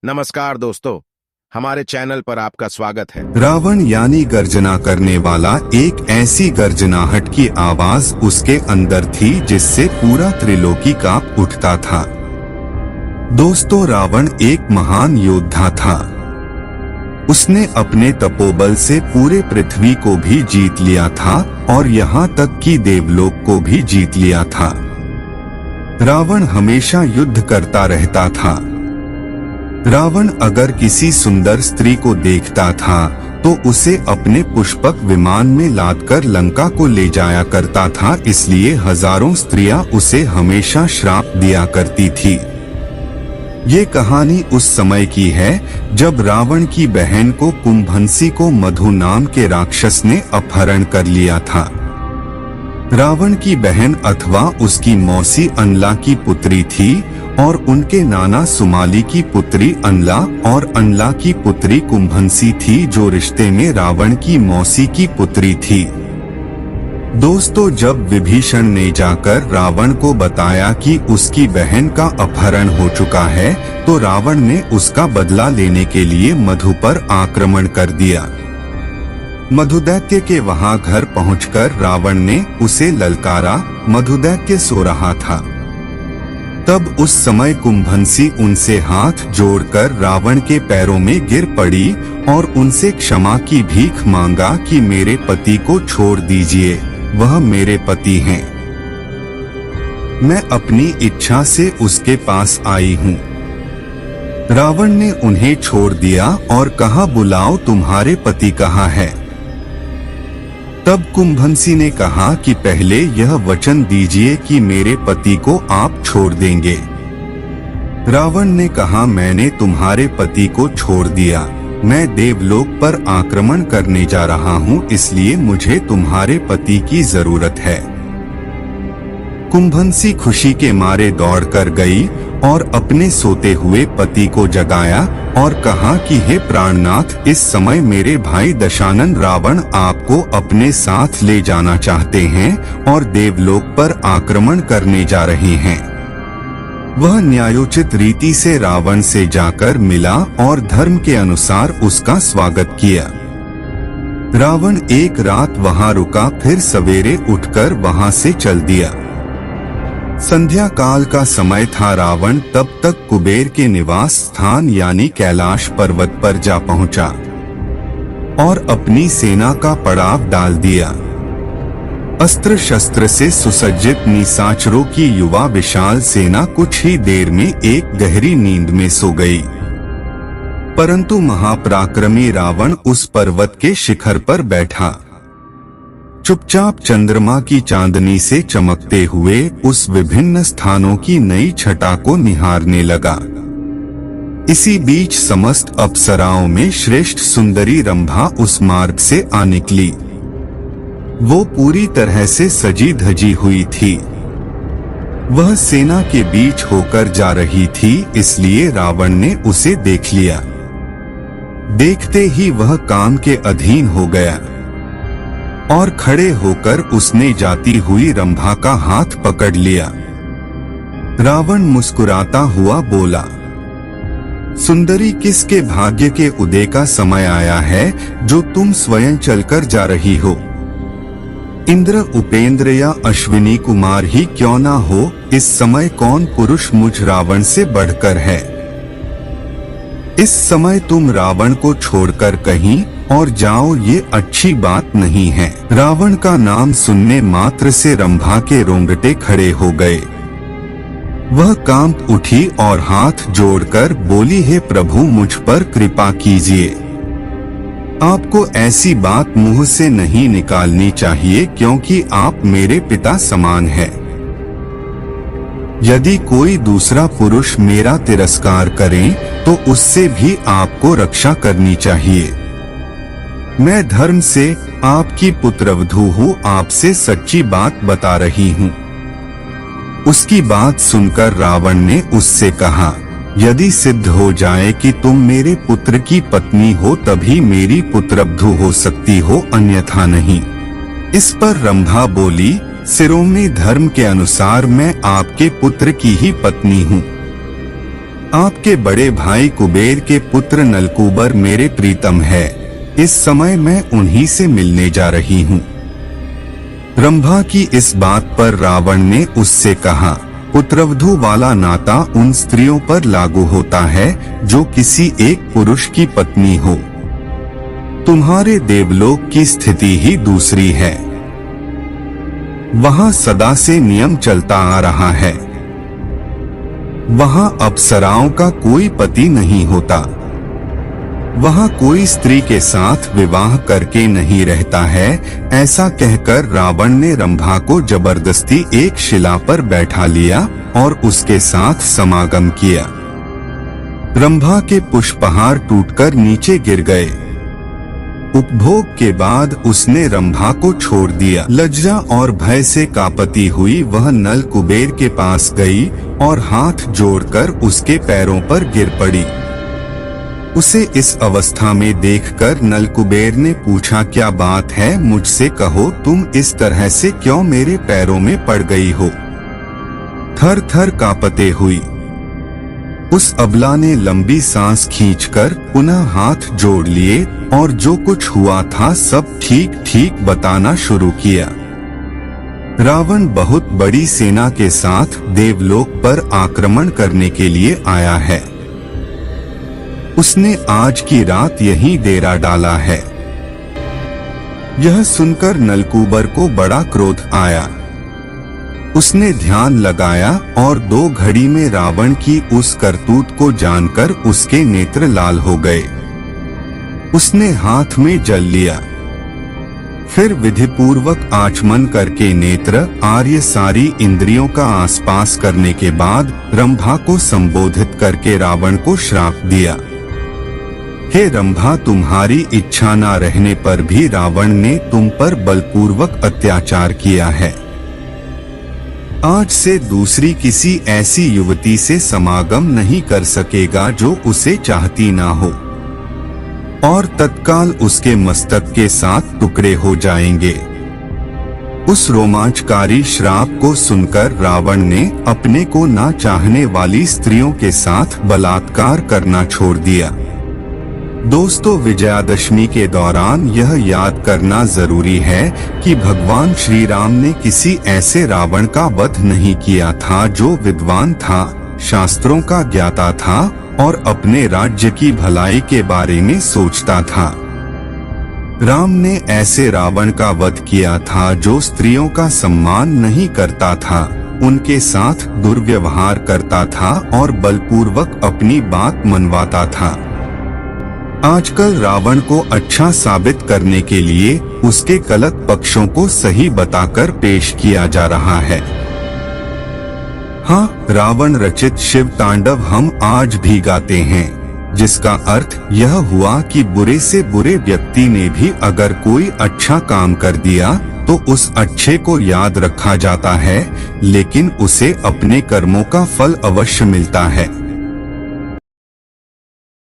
नमस्कार दोस्तों, हमारे चैनल पर आपका स्वागत है। रावण यानी गर्जना करने वाला, एक ऐसी गर्जनाहट की आवाज उसके अंदर थी जिससे पूरा त्रिलोकी कांप उठता था। दोस्तों, रावण एक महान योद्धा था। उसने अपने तपोबल से पूरे पृथ्वी को भी जीत लिया था और यहाँ तक कि देवलोक को भी जीत लिया था। रावण हमेशा युद्ध करता रहता था। रावण अगर किसी सुंदर स्त्री को देखता था तो उसे अपने पुष्पक विमान में लादकर लंका को ले जाया करता था, इसलिए हजारों स्त्रियां उसे हमेशा श्राप दिया करती थी। ये कहानी उस समय की है जब रावण की बहन को कुंभंसी को मधु नाम के राक्षस ने अपहरण कर लिया था। रावण की बहन अथवा उसकी मौसी अनला की पुत्री थी और उनके नाना सुमाली की पुत्री अनला और अनला की पुत्री कुंभंसी थी, जो रिश्ते में रावण की मौसी की पुत्री थी। दोस्तों, जब विभीषण ने जाकर रावण को बताया कि उसकी बहन का अपहरण हो चुका है तो रावण ने उसका बदला लेने के लिए मधु पर आक्रमण कर दिया। मधुदैत्य के वहां घर पहुंचकर रावण ने उसे ललकारा। मधुदैत्य सो रहा था। तब उस समय कुंभंसी उनसे हाथ जोड़कर रावण के पैरों में गिर पड़ी और उनसे क्षमा की भीख मांगा कि मेरे पति को छोड़ दीजिए, वह मेरे पति हैं। मैं अपनी इच्छा से उसके पास आई हूँ। रावण ने उन्हें छोड़ दिया और कहा, बुलाओ, तुम्हारे पति कहाँ है? तब कुंभंसी ने कहा कि पहले यह वचन दीजिए कि मेरे पति को आप छोड़ देंगे। रावण ने कहा, मैंने तुम्हारे पति को छोड़ दिया। मैं देवलोक पर आक्रमण करने जा रहा हूँ, इसलिए मुझे तुम्हारे पति की जरूरत है। कुंभंसी खुशी के मारे दौड़कर गई और अपने सोते हुए पति को जगाया और कहा कि हे प्राणनाथ, इस समय मेरे भाई दशानन रावण आपको अपने साथ ले जाना चाहते हैं और देवलोक पर आक्रमण करने जा रहे हैं। वह न्यायोचित रीति से रावण से जाकर मिला और धर्म के अनुसार उसका स्वागत किया। रावण एक रात वहां रुका, फिर सवेरे उठकर वहां से चल दिया। संध्या काल का समय था। रावण तब तक कुबेर के निवास स्थान यानी कैलाश पर्वत पर जा पहुंचा और अपनी सेना का पड़ाव डाल दिया। अस्त्र शस्त्र से सुसज्जित निशाचरों की युवा विशाल सेना कुछ ही देर में एक गहरी नींद में सो गई। परंतु महापराक्रमी रावण उस पर्वत के शिखर पर बैठा, चुपचाप चंद्रमा की चांदनी से चमकते हुए उस विभिन्न स्थानों की नई छटा को निहारने लगा। इसी बीच समस्त अप्सराओं में श्रेष्ठ सुंदरी रंभा उस मार्ग से आ निकली। वो पूरी तरह से सजी धजी हुई थी। वह सेना के बीच होकर जा रही थी, इसलिए रावण ने उसे देख लिया। देखते ही वह काम के अधीन हो गया और खड़े होकर उसने जाती हुई रंभा का हाथ पकड़ लिया। रावण मुस्कुराता हुआ बोला, सुंदरी, किसके भाग्य के उदय का समय आया है जो तुम स्वयं चलकर जा रही हो? इंद्र, उपेंद्र या अश्विनी कुमार ही क्यों ना हो, इस समय कौन पुरुष मुझ रावण से बढ़कर है? इस समय तुम रावण को छोड़कर कहीं और जाओ, ये अच्छी बात नहीं है। रावण का नाम सुनने मात्र से रंभा के रोंगटे खड़े हो गए। वह कांप उठी और हाथ जोड़कर बोली, हे प्रभु, मुझ पर कृपा कीजिए। आपको ऐसी बात मुंह से नहीं निकालनी चाहिए, क्योंकि आप मेरे पिता समान हैं। यदि कोई दूसरा पुरुष मेरा तिरस्कार करे तो उससे भी आपको रक्षा करनी चाहिए। मैं धर्म से आपकी पुत्रवधू हूँ, आपसे सच्ची बात बता रही हूँ। उसकी बात सुनकर रावण ने उससे कहा, यदि सिद्ध हो जाए कि तुम मेरे पुत्र की पत्नी हो तभी मेरी पुत्रवधू हो सकती हो, अन्यथा नहीं। इस पर रंभा बोली, शिरोमणि धर्म के अनुसार मैं आपके पुत्र की ही पत्नी हूँ। आपके बड़े भाई कुबेर के पुत्र नलकूबर मेरे प्रीतम है। इस समय मैं उन्हीं से मिलने जा रही हूँ। रंभा की इस बात पर रावण ने उससे कहा, पुत्रवधू वाला नाता उन स्त्रियों पर लागू होता है जो किसी एक पुरुष की पत्नी हो। तुम्हारे देवलोक की स्थिति ही दूसरी है। वहां सदा से नियम चलता आ रहा है। वहां अप्सराओं का कोई पति नहीं होता। वहां कोई स्त्री के साथ विवाह करके नहीं रहता है। ऐसा कहकर रावण ने रंभा को जबरदस्ती एक शिला पर बैठा लिया और उसके साथ समागम किया। रंभा के पुष्पहार टूटकर नीचे गिर गए। उपभोग के बाद उसने रंभा को छोड़ दिया। लज्जा और भय से कांपती हुई वह नल कुबेर के पास गई और हाथ जोड़कर उसके पैरों पर गिर पड़ी। उसे इस अवस्था में देखकर नल कुबेर ने पूछा, क्या बात है, मुझसे कहो, तुम इस तरह से क्यों मेरे पैरों में पड़ गई हो? थर थर कांपते हुई उस अबला ने लंबी सांस खींचकर पुनः हाथ जोड़ लिए और जो कुछ हुआ था सब ठीक ठीक बताना शुरू किया। रावण बहुत बड़ी सेना के साथ देवलोक पर आक्रमण करने के लिए आया है। उसने आज की रात यहीं डेरा डाला है। यह सुनकर नलकूबर को बड़ा क्रोध आया। उसने ध्यान लगाया और 2 घड़ी में रावण की उस करतूत को जानकर उसके नेत्र लाल हो गए। उसने हाथ में जल लिया। फिर विधिपूर्वक आचमन करके नेत्र आर्य सारी इंद्रियों का आसपास करने के बाद रंभा को संबोधित करके रावण को श्राप दिया। हे रंभा, तुम्हारी इच्छा न रहने पर भी रावण ने तुम पर बलपूर्वक अत्याचार किया है। आज से दूसरी किसी ऐसी युवती से समागम नहीं कर सकेगा जो उसे चाहती ना हो, और तत्काल उसके मस्तक के साथ टुकड़े हो जाएंगे। उस रोमांचकारी श्राप को सुनकर रावण ने अपने को ना चाहने वाली स्त्रियों के साथ बलात्कार करना छोड़ दिया। दोस्तों, विजयादशमी के दौरान यह याद करना जरूरी है कि भगवान श्री राम ने किसी ऐसे रावण का वध नहीं किया था जो विद्वान था, शास्त्रों का ज्ञाता था और अपने राज्य की भलाई के बारे में सोचता था। राम ने ऐसे रावण का वध किया था जो स्त्रियों का सम्मान नहीं करता था, उनके साथ दुर्व्यवहार करता था और बलपूर्वक अपनी बात मनवाता था। आजकल रावण को अच्छा साबित करने के लिए उसके गलत पक्षों को सही बताकर पेश किया जा रहा है। हाँ, रावण रचित शिव तांडव हम आज भी गाते हैं, जिसका अर्थ यह हुआ कि बुरे से बुरे व्यक्ति ने भी अगर कोई अच्छा काम कर दिया तो उस अच्छे को याद रखा जाता है, लेकिन उसे अपने कर्मों का फल अवश्य मिलता है।